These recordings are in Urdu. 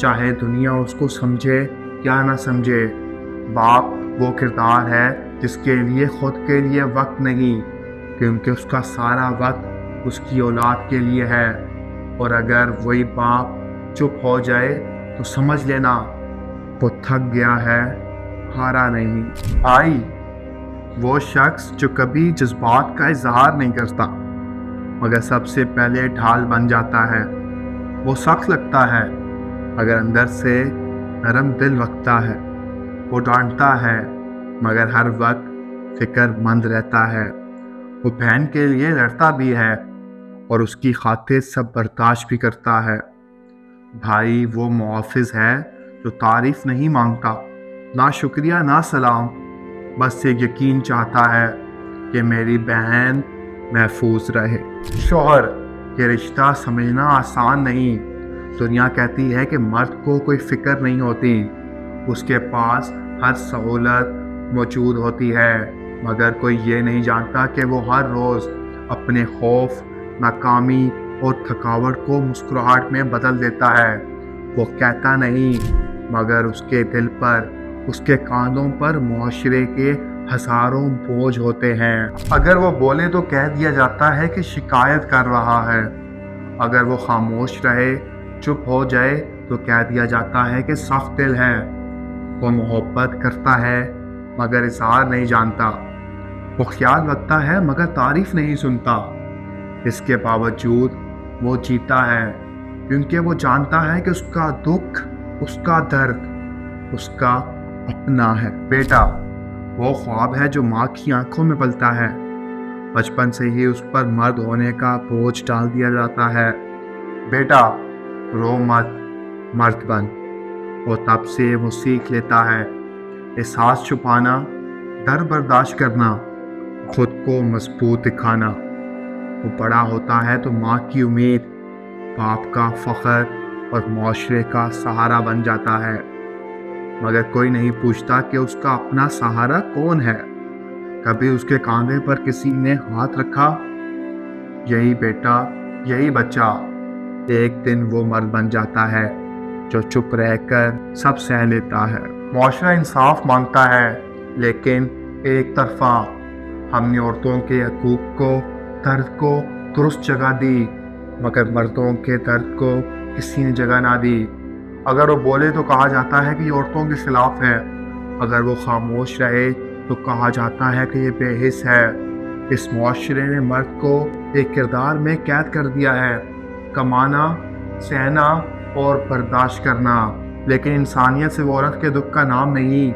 چاہے دنیا اس کو سمجھے یا نہ سمجھے۔ باپ وہ کردار ہے جس کے لیے خود کے لیے وقت نہیں، کیونکہ اس کا سارا وقت اس کی اولاد کے لیے ہے، اور اگر وہی باپ چپ ہو جائے تو سمجھ لینا وہ تھک گیا ہے، ہارا نہیں۔ بھائی وہ شخص جو کبھی جذبات کا اظہار نہیں کرتا مگر سب سے پہلے ڈھال بن جاتا ہے۔ وہ سخت لگتا ہے مگر اندر سے نرم دل رکھتا ہے۔ وہ ڈانٹتا ہے مگر ہر وقت فکر مند رہتا ہے۔ وہ بہن کے لیے لڑتا بھی ہے اور اس کی خاطر سب برداشت بھی کرتا ہے۔ بھائی وہ محافظ ہے جو تعریف نہیں مانگتا، نہ شکریہ نہ سلام، بس یہ یقین چاہتا ہے کہ میری بہن محفوظ رہے۔ شوہر یہ رشتہ سمجھنا آسان نہیں۔ دنیا کہتی ہے کہ مرد کو کوئی فکر نہیں ہوتی، اس کے پاس ہر سہولت موجود ہوتی ہے، مگر کوئی یہ نہیں جانتا کہ وہ ہر روز اپنے خوف، ناکامی اور تھکاوٹ کو مسکراہٹ میں بدل دیتا ہے۔ وہ کہتا نہیں مگر اس کے دل پر، اس کے کاندھوں پر معاشرے کے ہزاروں بوجھ ہوتے ہیں۔ اگر وہ بولے تو کہہ دیا جاتا ہے کہ شکایت کر رہا ہے، اگر وہ خاموش رہے، چپ ہو جائے تو کہہ دیا جاتا ہے کہ سخت دل ہے۔ وہ محبت کرتا ہے مگر اظہار نہیں جانتا، وہ خیال رکھتا ہے مگر تعریف نہیں سنتا۔ اس کے باوجود وہ جیتا ہے کیونکہ وہ جانتا ہے کہ اس کا دکھ، اس کا درد، اس کا اپنا ہے۔ بیٹا وہ خواب ہے جو ماں کی آنکھوں میں پلتا ہے۔ بچپن سے ہی اس پر مرد ہونے کا بوجھ ڈال دیا جاتا ہے۔ بیٹا رو مت، مرد بن۔ اور تب سے وہ سیکھ لیتا ہے احساس چھپانا، ڈر برداشت کرنا، خود کو مضبوط دکھانا۔ وہ بڑا ہوتا ہے تو ماں کی امید، باپ کا فخر اور معاشرے کا سہارا بن جاتا ہے، مگر کوئی نہیں پوچھتا کہ اس کا اپنا سہارا کون ہے۔ کبھی اس کے کاندھے پر کسی نے ہاتھ رکھا؟ یہی بیٹا، یہی بچہ۔ ایک دن وہ مرد بن جاتا ہے جو چپ رہ کر سب سہ لیتا ہے۔ معاشرہ انصاف مانگتا ہے لیکن ایک طرفہ۔ ہم نے عورتوں کے حقوق کو، درد کو درست جگہ دی، مگر مردوں کے درد کو کسی نے جگہ نہ دی۔ اگر وہ بولے تو کہا جاتا ہے کہ یہ عورتوں کے خلاف ہے، اگر وہ خاموش رہے تو کہا جاتا ہے کہ یہ بے حس ہے۔ اس معاشرے نے مرد کو ایک کردار میں قید کر دیا ہے، کمانا، سہنا اور برداشت کرنا، لیکن انسانیت سے وہ عورت کے دکھ کا نام نہیں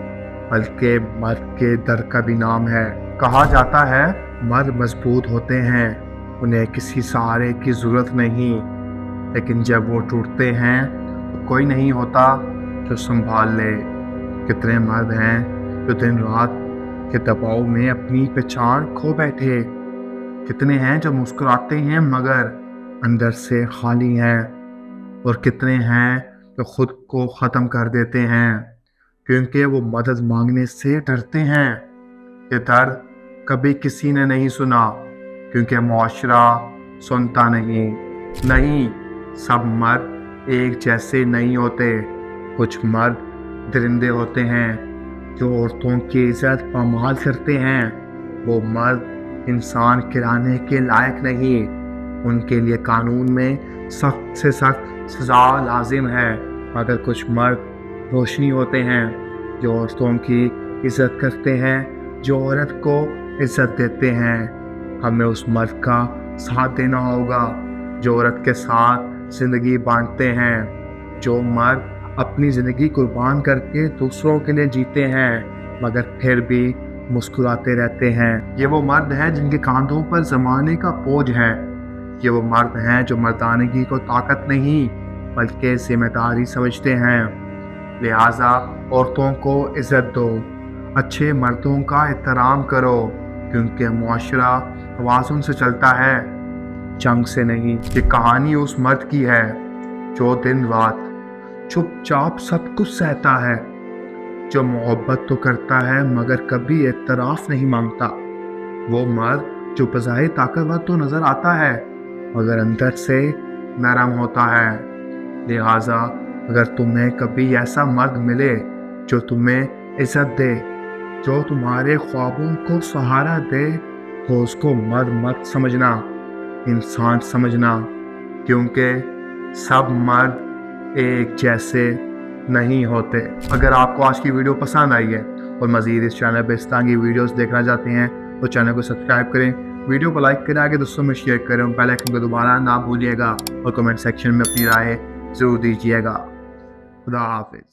بلکہ مرد کے درد کا بھی نام ہے۔ کہا جاتا ہے مرد مضبوط ہوتے ہیں، انہیں کسی سہارے کی ضرورت نہیں، لیکن جب وہ ٹوٹتے ہیں تو کوئی نہیں ہوتا جو سنبھال لے۔ کتنے مرد ہیں جو دن رات کے دباؤ میں اپنی پہچان کھو بیٹھے، کتنے ہیں جو مسکراتے ہیں مگر اندر سے خالی ہیں، اور کتنے ہیں جو خود کو ختم کر دیتے ہیں کیونکہ وہ مدد مانگنے سے ڈرتے ہیں۔ یہ درد کبھی کسی نے نہیں سنا کیونکہ معاشرہ سنتا نہیں۔ سب مرد ایک جیسے نہیں ہوتے، کچھ مرد درندے ہوتے ہیں جو عورتوں کی عزت پامال کرتے ہیں۔ وہ مرد انسان کہلانے کے لائق نہیں، ان کے لیے قانون میں سخت سے سخت سزا لازم ہے، مگر کچھ مرد روشنی ہوتے ہیں جو عورتوں کی عزت کرتے ہیں، جو عورت کو عزت دیتے ہیں۔ ہمیں اس مرد کا ساتھ دینا ہوگا جو عورت کے ساتھ زندگی بانٹتے ہیں، جو مرد اپنی زندگی قربان کر کے دوسروں کے لیے جیتے ہیں مگر پھر بھی مسکراتے رہتے ہیں۔ یہ وہ مرد ہیں جن کے کاندھوں پر زمانے کا بوجھ ہے۔ یہ وہ مرد ہیں جو مردانگی کو طاقت نہیں بلکہ ذمہ داری سمجھتے ہیں۔ لہٰذا عورتوں کو عزت دو، اچھے مردوں کا احترام کرو، کیونکہ معاشرہ توازن سے چلتا ہے، جنگ سے نہیں۔ یہ کہانی اس مرد کی ہے جو دن رات چپ چاپ سب کچھ سہتا ہے، جو محبت تو کرتا ہے مگر کبھی اعتراف نہیں مانگتا۔ وہ مرد جو بظاہر طاقتور تو نظر آتا ہے مگر اندر سے نرم ہوتا ہے۔ لہٰذا اگر تمہیں کبھی ایسا مرد ملے جو تمہیں عزت دے، جو تمہارے خوابوں کو سہارا دے، تو اس کو مرد مت سمجھنا، انسان سمجھنا، کیونکہ سب مرد ایک جیسے نہیں ہوتے۔ اگر آپ کو آج کی ویڈیو پسند آئی ہے اور مزید اس چینل پہ اس طرح کی ویڈیوز دیکھنا چاہتے ہیں تو چینل کو سبسکرائب کریں، ویڈیو کو لائک کریں، آگے دوستوں میں شیئر کریں، بیل آئکن کو دوبارہ نہ بھولیے گا اور کمنٹ سیکشن میں اپنی رائے ضرور دیجیے گا۔ خدا حافظ۔